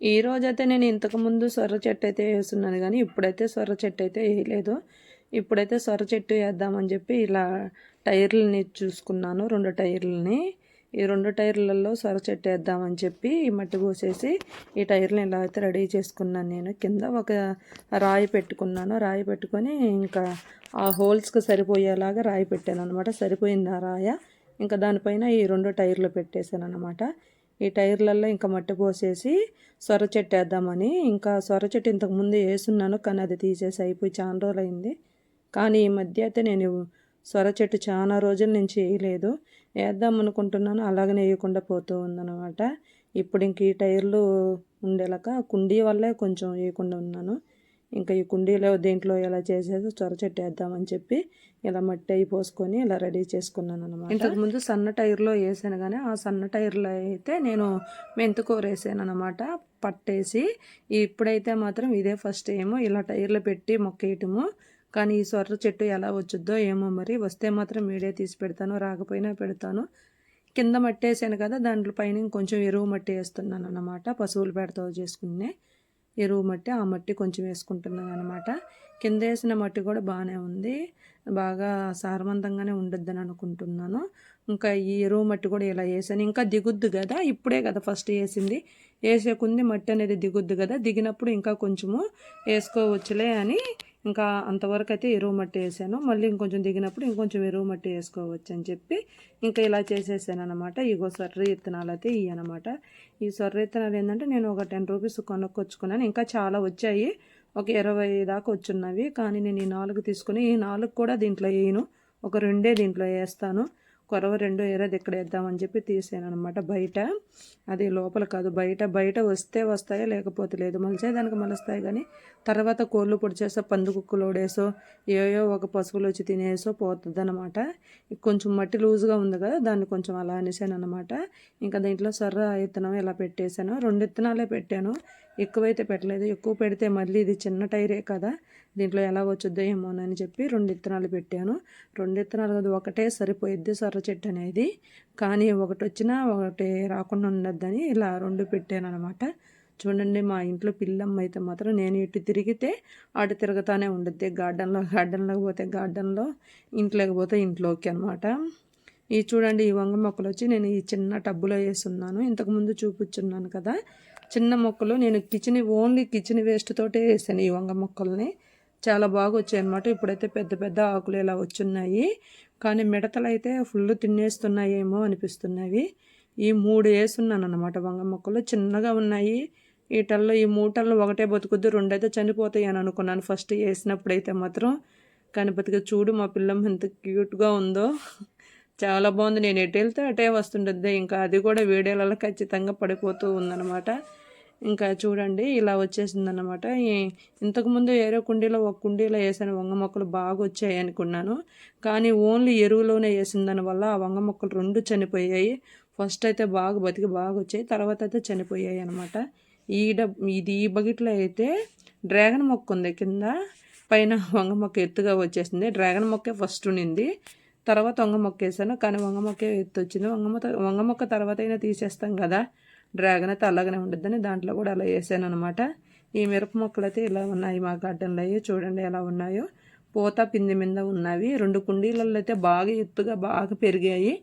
ఈరోజైతే నేను ఇంతకుముందు సొర్ర చెట్టు అయితే వేస్తున్నాను కానీ ఇప్పుడైతే సొర్ర చెట్టు అయితే వేయలేదు. ఇప్పుడైతే సొర్ర చెట్టు వేద్దామని చెప్పి ఇలా టైర్లని చూసుకున్నాను, 2 టైర్లని. ఈ 2 టైర్లలో సొర చెట్టు వేద్దామని చెప్పి ఈ మట్టి పోసేసి ఈ టైర్లను ఇలా అయితే రెడీ చేసుకున్నాను. నేను కింద ఒక రాయి పెట్టుకున్నాను. రాయి పెట్టుకొని ఇంకా ఆ హోల్స్కి సరిపోయేలాగా రాయి పెట్టాను అనమాట. సరిపోయింది ఆ రాయ. ఇంకా దానిపైన ఈ 2 టైర్లు పెట్టేశాను అనమాట. ఈ టైర్లలో ఇంకా మట్టి పోసేసి సొర చెట్టు వేద్దామని. ఇంకా సొర చెట్టు ఇంతకుముందు వేసున్నాను కానీ అది తీసేసి అయిపోయి చాలా రోజులు అయింది. కానీ ఈ మధ్య అయితే నేను సొర చెట్టు చాలా రోజుల నుంచి వేయలేదు. వేద్దాం అనుకుంటున్నాను, అలాగనే వేయకుండా పోతూ ఉందన్నమాట. ఇప్పుడు ఇంక ఈ టైర్లు ఉండేలాక కుండీ వల్లే కొంచెం వేయకుండా ఉన్నాను. ఇంకా ఈ కుండీలో దేంట్లో ఎలా చేసేది సొర చెట్టు వేద్దామని చెప్పి ఇలా మట్టి అయి పోసుకొని ఇలా రెడీ చేసుకున్నాను అనమాట. ఇంతకుముందు సన్న టైర్లో వేసాను కానీ ఆ సన్న టైర్లో అయితే నేను మెంతుకూర వేసాను అనమాట, పట్టేసి. ఇప్పుడైతే మాత్రం ఇదే ఫస్ట్ ఏమో ఇలా టైర్లు పెట్టి మొక్కేయటము. కానీ ఈ సొర్ర చెట్టు ఎలా వచ్చుద్దో ఏమో, మరి వస్తే మాత్రం వీడియో తీసి పెడతాను, రాకపోయినా పెడతాను. కింద మట్టి వేసాను కదా, దాంట్లో పైన ఇంకొంచెం ఎరువు మట్టి వేస్తున్నాను అనమాట. పశువులు పెడతా చేసుకునే ఎరువు మట్టి, ఆ మట్టి కొంచెం వేసుకుంటున్నాను అనమాట. కింద వేసిన మట్టి కూడా బాగానే ఉంది, బాగా సారవంతంగానే ఉండొద్దని అనుకుంటున్నాను. ఇంకా ఈ ఎరువు మట్టి కూడా ఇలా వేసాను. ఇంకా దిగుద్దు కదా, ఇప్పుడే కదా ఫస్ట్ వేసింది, వేసే కొంది మట్టి అనేది దిగుద్దు కదా, దిగినప్పుడు ఇంకా కొంచెము వేసుకోవచ్చులే అని ఇంకా అంతవరకు అయితే ఎరువు మట్టి వేసాను. మళ్ళీ ఇంకొంచెం దిగినప్పుడు ఇంకొంచెం ఎరువు మట్టి వేసుకోవచ్చు అని చెప్పి ఇంకా ఇలా చేసేసాను అనమాట. ఇగో సొర్ర విత్తనాలు అయితే ఇవి అనమాట. ఈ సొర్ర విత్తనాలు ఏంటంటే నేను ఒక 10 రూపీస్ కొనుక్కొచ్చుకున్నాను. ఇంకా చాలా వచ్చాయి, ఒక 20 దాకా వచ్చున్నవి. కానీ నేను ఈ 4 తీసుకుని, ఈ 4 కూడా దీంట్లో వేయను, ఒక 2 దీంట్లో వేస్తాను. కొరవ 2 ఏరేది ఇక్కడ వేద్దామని చెప్పి తీసాను అనమాట. బయట అది లోపల కాదు, బయట వస్తే వస్తాయో లేకపోతే లేదు, మలిచేదానికి మలుస్తాయి. కానీ తర్వాత కోళ్ళు పొడిచేసో పందుకుక్కలు ఓడేసో ఏయో ఒక పశువులు వచ్చి తినేసో పోతుంది అనమాట. కొంచెం మట్టి లూజ్గా ఉంది కదా, దాన్ని కొంచెం అలా అనేసాను అనమాట. ఇంకా దీంట్లో సొర్ర విత్తనం ఇలా పెట్టేశాను. 2 విత్తనాలే పెట్టాను, ఎక్కువైతే పెట్టలేదు. ఎక్కువ పెడితే మళ్ళీ ఇది చిన్న టైరే కదా, దీంట్లో ఎలా వచ్చుద్దో ఏమోనని చెప్పి 2 విత్తనాలు పెట్టాను. 2 విత్తనాలు కదా, ఒకటే సరిపోయిద్ది సొర్ర చెట్టు అనేది. కానీ ఒకటి వచ్చినా ఒకటి రాకుండా ఉండద్దని ఇలా 2 పెట్టాను అనమాట. చూడండి, మా ఇంట్లో పిల్లమ్మ అయితే మాత్రం నేను ఇటు తిరిగితే అటు తిరుగుతానే ఉండద్ది. గార్డెన్లోకి పోతే గార్డెన్లో, ఇంట్లోకి పోతే ఇంట్లోకి అనమాట. ఈ చూడండి, ఈ వంగ మొక్కలు వచ్చి నేను ఈ చిన్న టబ్బులో వేస్తున్నాను. ఇంతకుముందు చూపించున్నాను కదా, చిన్న మొక్కలు నేను ఓన్లీ కిచెన్ వేస్ట్ తోటే వేసాను ఈ వంగ మొక్కల్ని. చాలా బాగా వచ్చాయి అనమాట. ఇప్పుడైతే పెద్ద పెద్ద ఆకులు ఇలా వచ్చున్నాయి, కానీ మిడతలు అయితే ఫుల్ తినేస్తున్నాయేమో అనిపిస్తున్నాయి. ఈ 3 వేసున్నాను అనమాట వంగ మొక్కలు, చిన్నగా ఉన్నాయి. వీటల్లో ఈ 3 టల్లో ఒకటే బతుకుద్ది, 2 అయితే చనిపోతాయి అని అనుకున్నాను ఫస్ట్ వేసినప్పుడైతే మాత్రం. కానీ బతికి చూడు మా పిల్లమ్మ ఎంత క్యూట్గా ఉందో, చాలా బాగుంది. నేను ఎటు వెళ్తే అటే వస్తుండద్దే, ఇంకా అది కూడా వీడియోలలో ఖచ్చితంగా పడిపోతూ ఉందన్నమాట. ఇంకా చూడండి ఇలా వచ్చేసిందన్నమాట. ఇంతకుముందు వేరే కుండీలో ఒక కుండీలో వేసిన వంగ మొక్కలు బాగా వచ్చాయి అనుకున్నాను, కానీ ఓన్లీ ఎరువులోనే వేసిన దానివల్ల ఆ వంగ మొక్కలు 2 చనిపోయాయి. ఫస్ట్ అయితే బాగా బతికి బాగా వచ్చాయి, తర్వాత అయితే చనిపోయాయి అనమాట. ఈ బకెట్లో అయితే డ్రాగన్ మొక్క ఉంది కింద, పైన వంగ మొక్క ఎత్తుగా వచ్చేసింది. డ్రాగన్ మొక్కే ఫస్ట్ ఉండింది, తర్వాత వంగ మొక్క వేసాను, కానీ వంగ మొక్కే ఎత్తు వచ్చింది. వంగ మొక్క తర్వాత అయినా తీసేస్తాం కదా, డ్రాగన్ అయితే అలాగనే ఉండద్దని దాంట్లో కూడా అలా వేసాను అనమాట. ఈ మిరప మొక్కలు అయితే ఇలా ఉన్నాయి మా గార్డెన్లో. అయ్యి చూడండి ఎలా ఉన్నాయో, పూత పిండి మీద ఉన్నవి. 2 కుండీలలో అయితే బాగా ఎత్తుగా బాగా పెరిగాయి,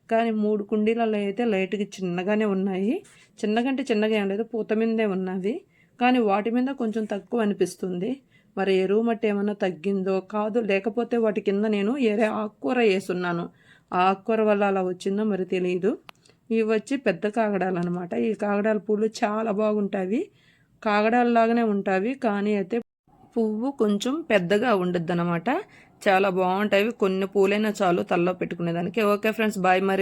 కానీ 3 కుండీలలో అయితే లైట్గా చిన్నగానే ఉన్నాయి. చిన్నగంటే చిన్నగా ఏం లేదు, పూత మీదే ఉన్నవి, కానీ వాటి మీద కొంచెం తక్కువ అనిపిస్తుంది. మరి ఎరువు మట్టి ఏమన్నా తగ్గిందో కాదు, లేకపోతే వాటి కింద నేను ఏరే ఆకుకూర వేసున్నాను, ఆ ఆకుకూర వల్ల అలా వచ్చిందో మరి తెలియదు. ఇవి వచ్చి పెద్ద కాగడాలు అనమాట. ఈ కాగడాల పూలు చాలా బాగుంటాయి, కాగడాలలాగానే ఉంటాయి, కానీ అయితే పువ్వు కొంచెం పెద్దగా ఉండద్దు అనమాట. చాలా బాగుంటాయి. కొన్ని పూలైనా చాలు తలలో పెట్టుకునేదానికి. ఓకే ఫ్రెండ్స్, బాయ్ మరి.